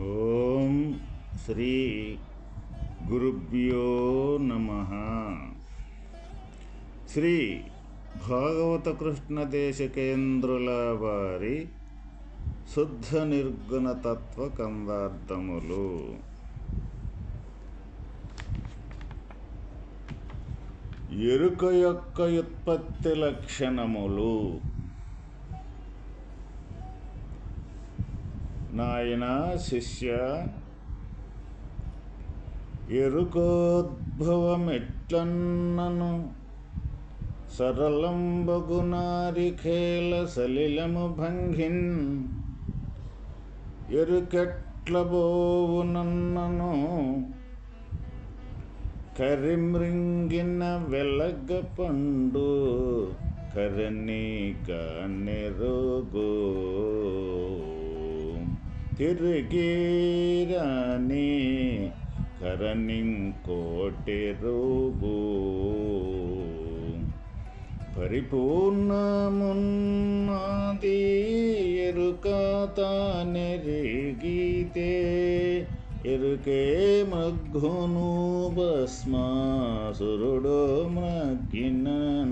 ఓం శ్రీ గురుభ్యో నమః. శ్రీ భాగవత కృష్ణ దేశికేంద్రుల వారి శుద్ధ నిర్గుణ తత్వ కందార్థములు. ఎరుక యొక్క ఉత్పత్తి లక్షణములు. నాయన శిష్య, ఎరుకోద్భవమెట్లన్నను సరళంబగునారిఖేల సలిలము భంగిన్ ఎరుకెట్లబోవునన్నను కరిమ్రింగిన వెలగ పండు కరణీక నెరుగో తిరిగిరాని కరణింకోటెరుగు పరిపూర్ణమున్నది ఎరుక తానెరిగితే ఎరుకే మగ్గును భస్మాసురుడు మ్రగ్గిన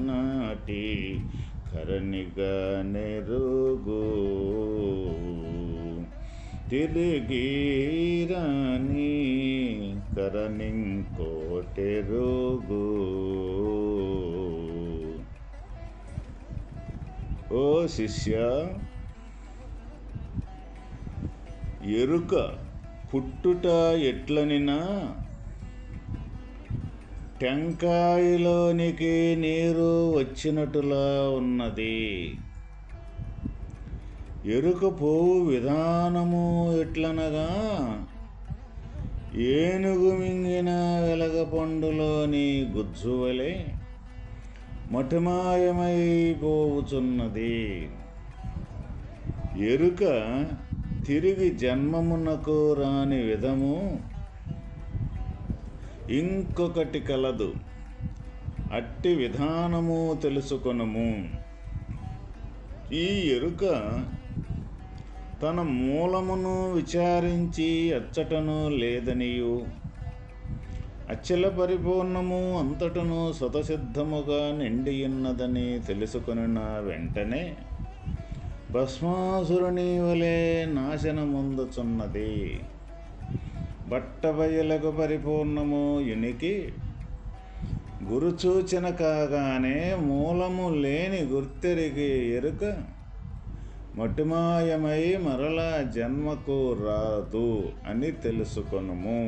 నాటి కరణిగా నెరుగు తిరిగిరాని కరణింకోటెరుగు. ఓ శిష్య, ఎరుక పుట్టుట ఎట్లనినా టెంకాయలోనికి నీరు వచ్చినట్టులా ఉన్నది. ఎరుక పోవు విధానము ఎట్లనగా ఏనుగు మింగిన వెలగపండులోని గుజ్జువలే మటుమాయమైపోవుచున్నది. ఎరుక తిరిగి జన్మమునకు రాని విధము ఇంకొకటి కలదు. అట్టి విధానము తెలుసుకొనుము. ఈ ఎరుక తన మూలమును విచారించి అచ్చటను లేదనియు, అచ్చల పరిపూర్ణము అంతటను స్వతసిద్ధముగా నిండియున్నదని తెలుసుకొనిన వెంటనే భస్మాసురుని వలె నాశనముందుచున్నది. బట్టబయలకు పరిపూర్ణము యునికి గురుచూచన కాగానే మూలము లేని గుర్తెరిగి ఎరుక మటుమాయమై మరలా జన్మకు రాదు అని తెలుసుకొనుము.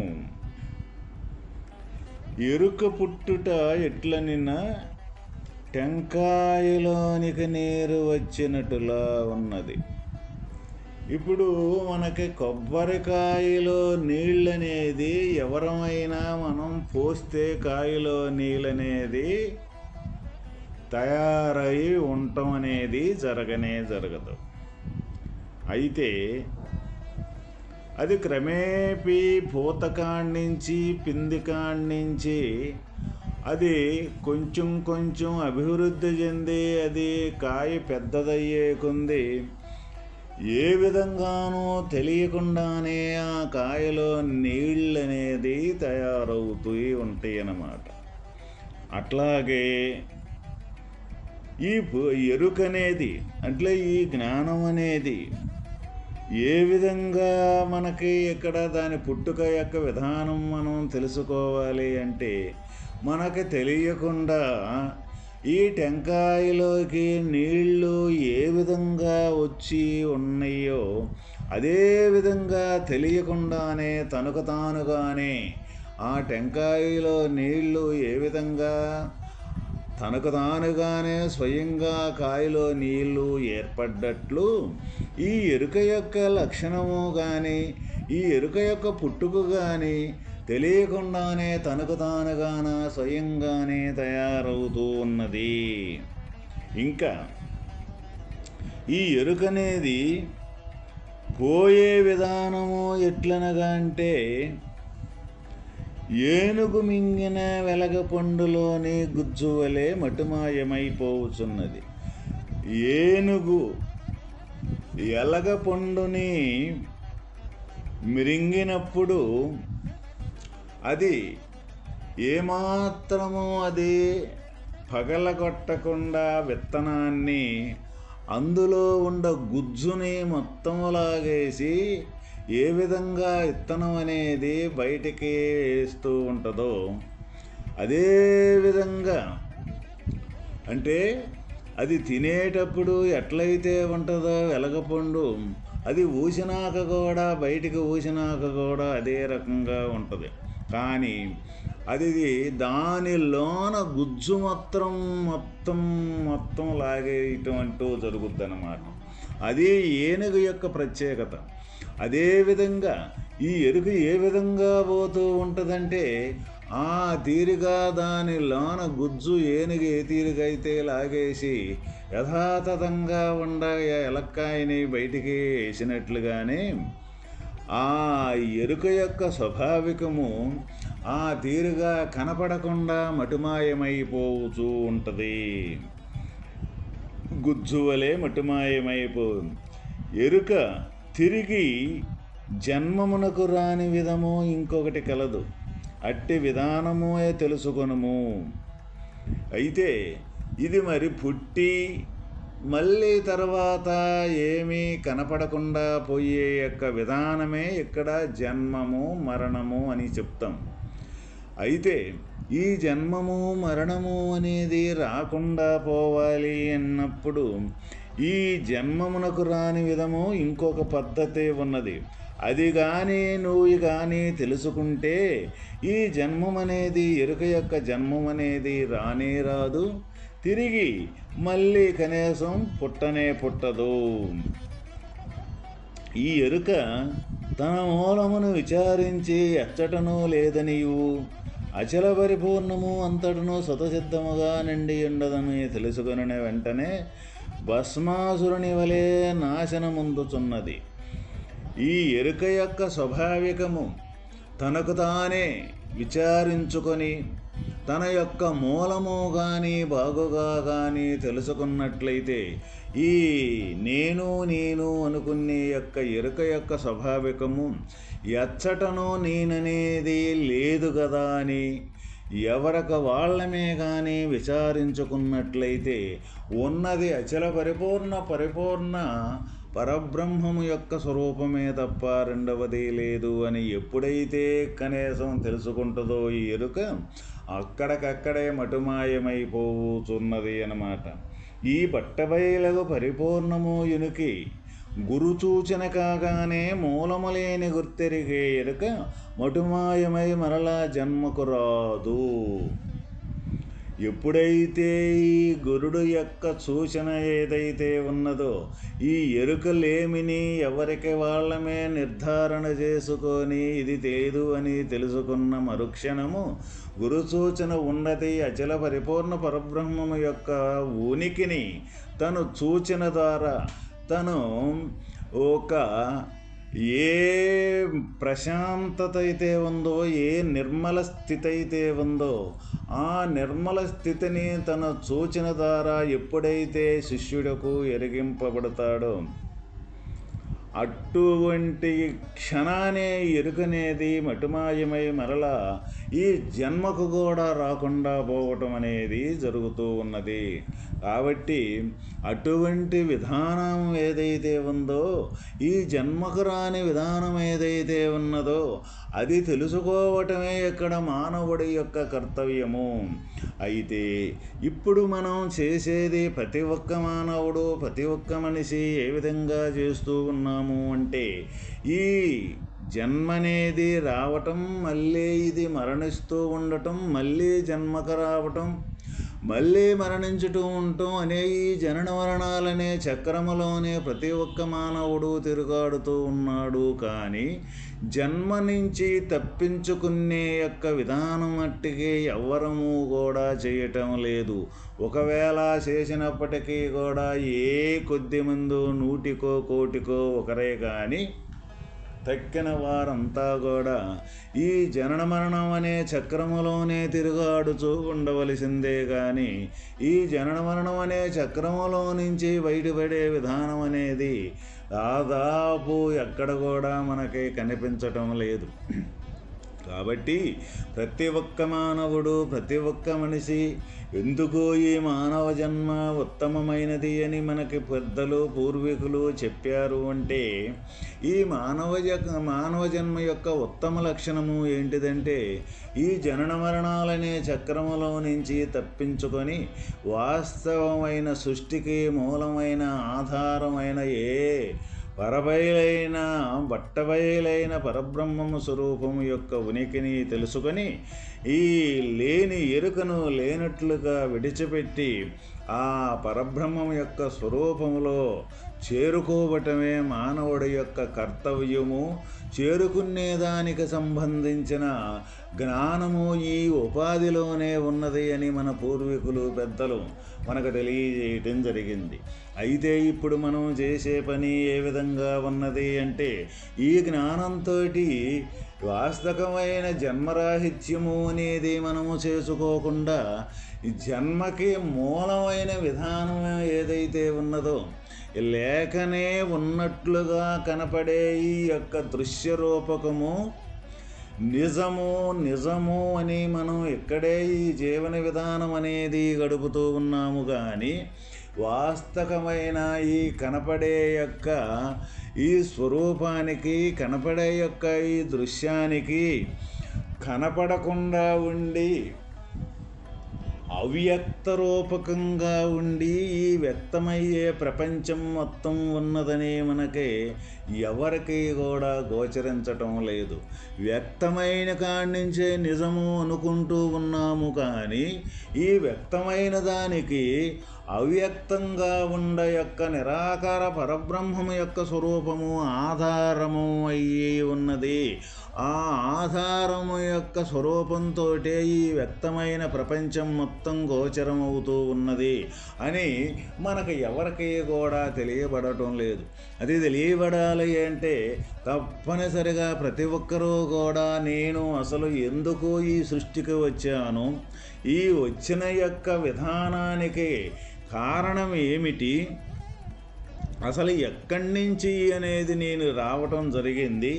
ఎరుక పుట్టుట ఎట్లనినా టెంకాయలోనికి నీరు వచ్చినట్టులా ఉన్నది. ఇప్పుడు మనకి కొబ్బరికాయలో నీళ్ళనేది ఎవరమైనా మనం పోస్తే కాయలో నీళ్ళనేది తయారై ఉండటం అనేది జరగదు. అయితే అది క్రమేపీ పూతకాడ్నించి పిందికాడ్నించి అది కొంచెం అభివృద్ధి చెంది అది కాయ పెద్దదయ్యే కొంది ఏ విధంగానూ తెలియకుండానే ఆ కాయలో నీళ్ళనేది తయారవుతూ ఉంటాయి అన్నమాట. అట్లాగే ఈ ఎరుకనేది అంటే ఈ జ్ఞానం అనేది ఏ విధంగా మనకి ఇక్కడ దాని పుట్టుక యొక్క విధానం మనం తెలుసుకోవాలి అంటే మనకి తెలియకుండా ఈ టెంకాయలోకి నీళ్లు ఏ విధంగా వచ్చి ఉన్నాయో అదే విధంగా తెలియకుండానే తనకు తానుగానే ఆ టెంకాయలో నీళ్లు ఏ విధంగా తనకు తానుగానే స్వయంగా కాయలో నీళ్లు ఏర్పడ్డట్లు ఈ ఎరుక యొక్క లక్షణము కానీ ఈ ఎరుక యొక్క పుట్టుక కానీ తెలియకుండానే తనకు తానుగాన స్వయంగానే తయారవుతూ ఉన్నది. ఇంకా ఈ ఎరుకనేది పోయే విధానము ఎట్లనగా అంటే ఏనుగు మింగిన వెలగపండులోని గుజ్జువలే మటుమాయమైపోవుచున్నది. ఏనుగు ఎలగపండుని మిరింగినప్పుడు అది ఏమాత్రము అది పగలగొట్టకుండా విత్తనాన్ని అందులో ఉండ గుజ్జుని మొత్తం లాగేసి ఏ విధంగా విత్తనం అనేది బయటికి వేస్తూ ఉంటుందో అదే విధంగా అంటే అది తినేటప్పుడు ఎట్లయితే ఉంటుందో వెలగపండు అది ఊసినాక కూడా బయటికి ఊసినాక కూడా అదే రకంగా ఉంటుంది. కానీ అది దానిలోన గుజ్జు మొత్తం మొత్తం మొత్తం లాగేయటం అంటూ జరుగుద్ది అన్నమాట. అది ఏనుగు యొక్క ప్రత్యేకత. అదేవిధంగా ఈ ఎరుక ఏ విధంగా పోతూ ఉంటుందంటే ఆ తీరుగా దానిలోన గుజ్జు ఏనుగు ఏ తీరుగైతే లాగేసి యథాతథంగా ఉండ ఎలక్కాయని బయటికి వేసినట్లుగానే ఆ ఎరుక యొక్క స్వాభావికము ఆ తీరుగా కనపడకుండా మటుమాయమైపోతూ ఉంటుంది. గుజ్జు వలె మటుమాయమైపోతుంది. ఎరుక తిరిగి జన్మమునకు రాని విధము ఇంకొకటి కలదు. అట్టి విధానమే తెలుసుకొనుము. అయితే ఇది మరి పుట్టి మళ్ళీ తర్వాత ఏమీ కనపడకుండా పోయే యొక్క విధానమే ఇక్కడ జన్మము మరణము అని చెప్తాం. అయితే ఈ జన్మము మరణము అనేది రాకుండా పోవాలి అన్నప్పుడు ఈ జన్మమునకు రాని విధము ఇంకొక పద్ధతి ఉన్నది. అది కానీ నువ్వు కానీ తెలుసుకుంటే ఈ జన్మం అనేది ఎరుక యొక్క జన్మం అనేది రానే రాదు, తిరిగి మళ్ళీ కనీసం పుట్టనే పుట్టదు. ఈ ఎరుక తన మూలమును విచారించి ఎచ్చటనూ లేదనియు అచల పరిపూర్ణము అంతటను స్వతసిద్ధముగా నిండి ఉండదని తెలుసుకొనిన వెంటనే భస్మాసురుని వలె నాశనముందుచున్నది. ఈ ఎరుక యొక్క స్వాభావికము తనకు తానే విచారించుకొని తన యొక్క మూలము కానీ బాగుగా కానీ తెలుసుకున్నట్లయితే ఈ నేను అనుకునే యొక్క ఎరుక యొక్క స్వాభావికము ఎచ్చటనో నేననేది లేదు కదా అని ఎవరికి వాళ్ళమే కానీ విచారించుకున్నట్లయితే ఉన్నది అచల పరిపూర్ణ పరబ్రహ్మము యొక్క స్వరూపమే తప్ప రెండవది లేదు అని ఎప్పుడైతే కనీసం తెలుసుకుంటుందో ఈ ఎరుక అక్కడికక్కడే మటుమాయమైపోతున్నది అన్నమాట. ఈ పట్టబయలకు పరిపూర్ణము ఎనుకి గురుచూచన కాగానే మూలములేని గుర్తెరిగే ఎరుక మటుమాయమై మరలా జన్మకు రాదు. ఎప్పుడైతే ఈ గురుడు యొక్క సూచన ఏదైతే ఉన్నదో ఈ ఎరుకలేమిని ఎవరికి వాళ్ళమే నిర్ధారణ చేసుకొని ఇది తెలియదు అని తెలుసుకున్న మరుక్షణము గురు సూచన ఉన్నది అచల పరిపూర్ణ పరబ్రహ్మము యొక్క ఉనికిని తను సూచన ద్వారా తను ఒక ఏ ప్రశాంతత అయితే ఉందో ఏ నిర్మల స్థితి అయితే ఉందో ఆ నిర్మల స్థితిని తన సూచన ద్వారా ఎప్పుడైతే శిష్యుడకు ఎరిగింపబడతాడో అటువంటి క్షణానే ఎరుకనేది మటుమాయమై మరలా ఈ జన్మకు కూడా రాకుండా పోవటం అనేది జరుగుతూ ఉన్నది. కాబట్టి అటువంటి విధానం ఏదైతే ఉందో ఈ జన్మకు రాని విధానం ఏదైతే ఉన్నదో అది తెలుసుకోవటమే ఇక్కడ మానవుడి యొక్క కర్తవ్యము. అయితే ఇప్పుడు మనం చేసేది ప్రతి ఒక్క మానవుడు ప్రతి ఒక్క మనిషి ఏ విధంగా చేస్తూ ఉన్నాము అంటే ఈ జన్మనేది రావటం మళ్ళీ ఇది మరణిస్తూ ఉండటం మళ్ళీ జన్మకు రావటం మళ్ళీ మరణించుతూ ఉంటాం అనే ఈ జనన మరణాలనే చక్రములోనే ప్రతి ఒక్క మానవుడు తిరుగాడుతూ ఉన్నాడు. కానీ జన్మ నుంచి తప్పించుకునే యొక్క విధానం మట్టికి ఎవ్వరము కూడా చేయటం లేదు. ఒకవేళ చేసినప్పటికీ కూడా ఏ కొద్ది మందో 100కో 1,00,000కో ఒకరే కానీ తక్కిన వారంతా కూడా ఈ జనన మరణం అనే చక్రములోనే తిరుగాడుచూ ఉండవలసిందే. కానీ ఈ జనన మరణం అనే చక్రములో నుంచి బయటపడే విధానం అనేది దాదాపు ఎక్కడ కూడా మనకి కనిపించటం లేదు. కాబట్టి ప్రతి ఒక్క మానవుడు, ప్రతి ఒక్క మనిషి ఎందుకు ఈ మానవ జన్మ ఉత్తమమైనది అని మనకి పెద్దలు పూర్వీకులు చెప్పారు అంటే, ఈ మానవ జన్మ యొక్క ఉత్తమ లక్షణము ఏంటిదంటే, ఈ జనన మరణాలనే చక్రములో నుంచి తప్పించుకొని వాస్తవమైన సృష్టికి మూలమైన ఆధారమైన బట్టబయలైన పరబ్రహ్మము స్వరూపము యొక్క ఉనికిని తెలుసుకొని ఈ లేని ఎరుకను లేనట్లుగా విడిచిపెట్టి ఆ పరబ్రహ్మం యొక్క స్వరూపములో చేరుకోవటమే మానవుడి యొక్క కర్తవ్యము. చేరుకునేదానికి సంబంధించిన జ్ఞానము ఈ ఉపాధిలోనే ఉన్నది అని మన పూర్వీకులు పెద్దలు మనకు తెలియజేయటం జరిగింది. అయితే ఇప్పుడు మనం చేసే పని ఏ విధంగా ఉన్నది అంటే, ఈ జ్ఞానంతో వాస్తవమైన జన్మరాహిత్యము అనేది మనము చేసుకోకుండా జన్మకి మూలమైన విధానం ఏదైతే ఉన్నదో, లేకనే ఉన్నట్లుగా కనపడే ఈ యొక్క దృశ్య రూపకము నిజము అని మనం ఇక్కడే ఈ జీవన విధానం అనేది గడుపుతూ ఉన్నాము. కానీ వాస్తవమైన ఈ కనపడే యొక్క ఈ స్వరూపానికి, కనపడే యొక్క ఈ దృశ్యానికి కనపడకుండా ఉండి అవ్యక్త రూపకంగా ఉండి ఈ వ్యక్తమయ్యే ప్రపంచం మొత్తం ఉన్నదని మనకి ఎవరికి కూడా గోచరించటం లేదు. వ్యక్తమైన కాడి నుంచే నిజము అనుకుంటూ ఉన్నాము. కానీ ఈ వ్యక్తమైన దానికి అవ్యక్తంగా ఉండ యొక్క నిరాకార పరబ్రహ్మము యొక్క స్వరూపము ఆధారము అయ్యి ఉన్నది. ఆ ఆధారము యొక్క స్వరూపంతో ఈ వ్యక్తమైన ప్రపంచం మొత్తం గోచరమవుతూ ఉన్నది అని మనకు ఎవరికి కూడా తెలియబడటం లేదు. అది తెలియబడాలి అంటే తప్పనిసరిగా ప్రతి ఒక్కరూ కూడా నేను అసలు ఎందుకు ఈ సృష్టికి వచ్చాను, ఈ వచ్చిన యొక్క విధానానికి కారణం ఏమిటి, అసలు ఎక్కడి నుంచి అనేది నేను రావటం జరిగింది,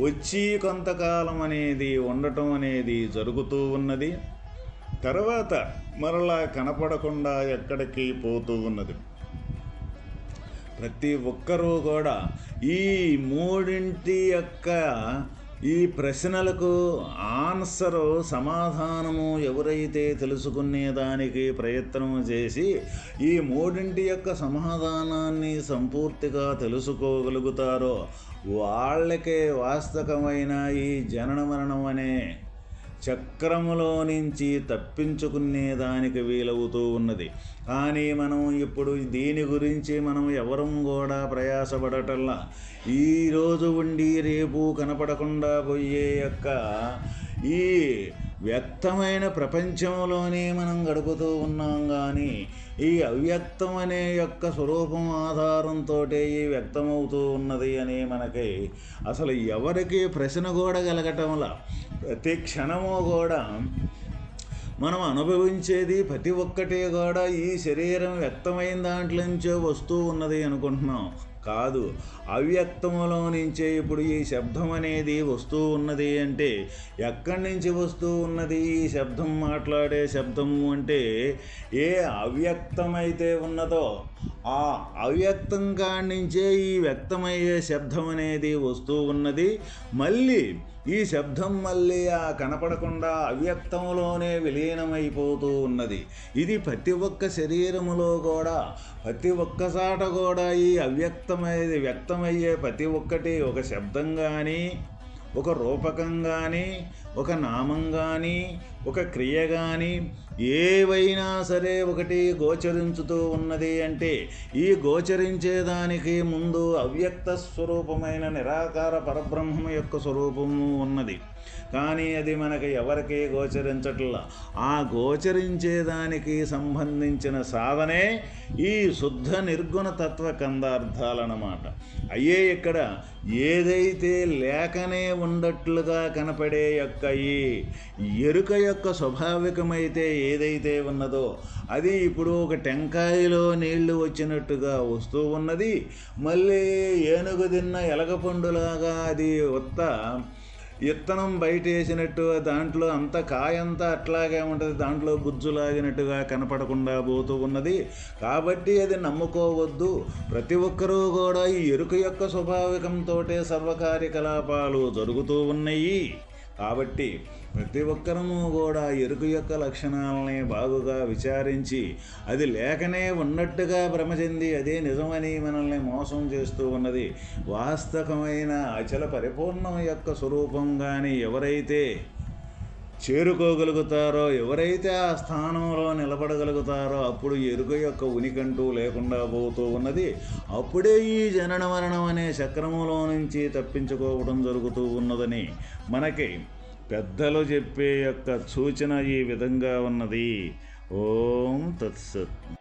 వచ్చి కొంతకాలం అనేది ఉండటం అనేది జరుగుతూ ఉన్నది, తర్వాత మరలా కనపడకుండా ఎక్కడికి పోతూ ఉన్నది. ప్రతి ఒక్కరూ కూడా ఈ మూడింటి యొక్క ఈ ప్రశ్నలకు ఆన్సరు, సమాధానము ఎవరైతే తెలుసుకునేదానికి ప్రయత్నం చేసి ఈ మూడింటి యొక్క సమాధానాన్ని సంపూర్తిగా తెలుసుకోగలుగుతారో వాళ్ళకే వాస్తవమైన ఈ జనన మరణం అనే చక్రములో నుంచి తప్పించుకునేదానికి వీలవుతూ ఉన్నది. కానీ మనం ఇప్పుడు దీని గురించి మనం ఎవరం కూడా ప్రయాసపడటల్లా. ఈరోజు ఉండి రేపు కనపడకుండా పోయే యొక్క ఈ వ్యక్తమైన ప్రపంచంలోనే మనం గడుపుతూ ఉన్నాం. కానీ ఈ అవ్యక్తం అనే యొక్క స్వరూపం ఆధారంతో ఈ వ్యక్తమవుతూ ఉన్నది అని మనకి అసలు ఎవరికి ప్రశ్న కూడా కలగటంలా. ప్రతి క్షణము కూడా మనం అనుభవించేది ప్రతి ఒక్కటి కూడా ఈ శరీరం వ్యక్తమైన దాంట్లో నుంచే వస్తూ ఉన్నది అనుకుంటున్నాం. కాదు, అవ్యక్తములో నుంచే ఇప్పుడు ఈ శబ్దం అనేది వస్తూ ఉన్నది. అంటే ఎక్కడి నుంచి వస్తూ ఉన్నది ఈ శబ్దం? మాట్లాడే శబ్దము అంటే ఏ అవ్యక్తమైతే ఉన్నదో ఆ అవ్యక్తం కాడి నుంచే ఈ వ్యక్తమయ్యే శబ్దం అనేది వస్తూ ఉన్నది. మళ్ళీ ఈ శబ్దం మళ్ళీ ఆ కనపడకుండా అవ్యక్తంలోనే విలీనమైపోతూ ఉన్నది. ఇది ప్రతి ఒక్క శరీరములో కూడా, ప్రతి ఒక్కసాట కూడా ఈ వ్యక్తమయ్యే ప్రతి ఒక్కటి ఒక శబ్దం కానీ, ఒక రూపకం కానీ, ఒక నామం కానీ, ఒక క్రియ కానీ, ఏవైనా సరే ఒకటి గోచరించుతూ ఉన్నది. అంటే ఈ గోచరించేదానికి ముందు అవ్యక్త స్వరూపమైన నిరాకార పరబ్రహ్మం యొక్క స్వరూపము ఉన్నది. కానీ అది మనకి ఎవరికి గోచరించట్లా. ఆ గోచరించేదానికి సంబంధించిన సాధనే ఈ శుద్ధ నిర్గుణ తత్వ కందార్థాలన్నమాట. అయ్యే ఇక్కడ ఏదైతే లేకనే ఉండట్లుగా కనపడే యొక్క ఈ ఎరుక యొక్క స్వాభావికమైతే ఏదైతే ఉన్నదో అది ఇప్పుడు ఒక టెంకాయలో నీళ్లు వచ్చినట్టుగా వస్తూ ఉన్నది. మళ్ళీ ఏనుగు తిన్న ఎలగపండులాగా అది ఇత్తనం బయట వేసినట్టు దాంట్లో అంత కాయంతా అట్లాగే ఉంటుంది, దాంట్లో గుజ్జు లాగినట్టుగా కనపడకుండా పోతూ ఉన్నది. కాబట్టి అది నమ్ముకోవద్దు. ప్రతి ఒక్కరూ కూడా ఈ ఎరుక యొక్క స్వాభావికంతో సర్వకార్యకలాపాలు జరుగుతూ ఉన్నాయి. కాబట్టి ప్రతి ఒక్కరము కూడా ఎరుక యొక్క లక్షణాలని బాగుగా విచారించి అది లేకనే ఉన్నట్టుగా భ్రమ చెంది అదే నిజమని మనల్ని మోసం చేస్తూ ఉన్నది. వాస్తవమైన అచల పరిపూర్ణం యొక్క స్వరూపంగాని ఎవరైతే చేరుకోగలుగుతారో, ఎవరైతే ఆ స్థానంలో నిలబడగలుగుతారో అప్పుడు ఎరుక యొక్క ఉనికంటూ లేకుండా పోతూ ఉన్నది. అప్పుడే ఈ జనన మరణం అనే చక్రములో నుంచి తప్పించుకోవడం జరుగుతూ ఉన్నదని మనకి పెద్దలు చెప్పే యొక్క సూచన ఈ విధంగా ఉన్నది. ఓం తత్సత్.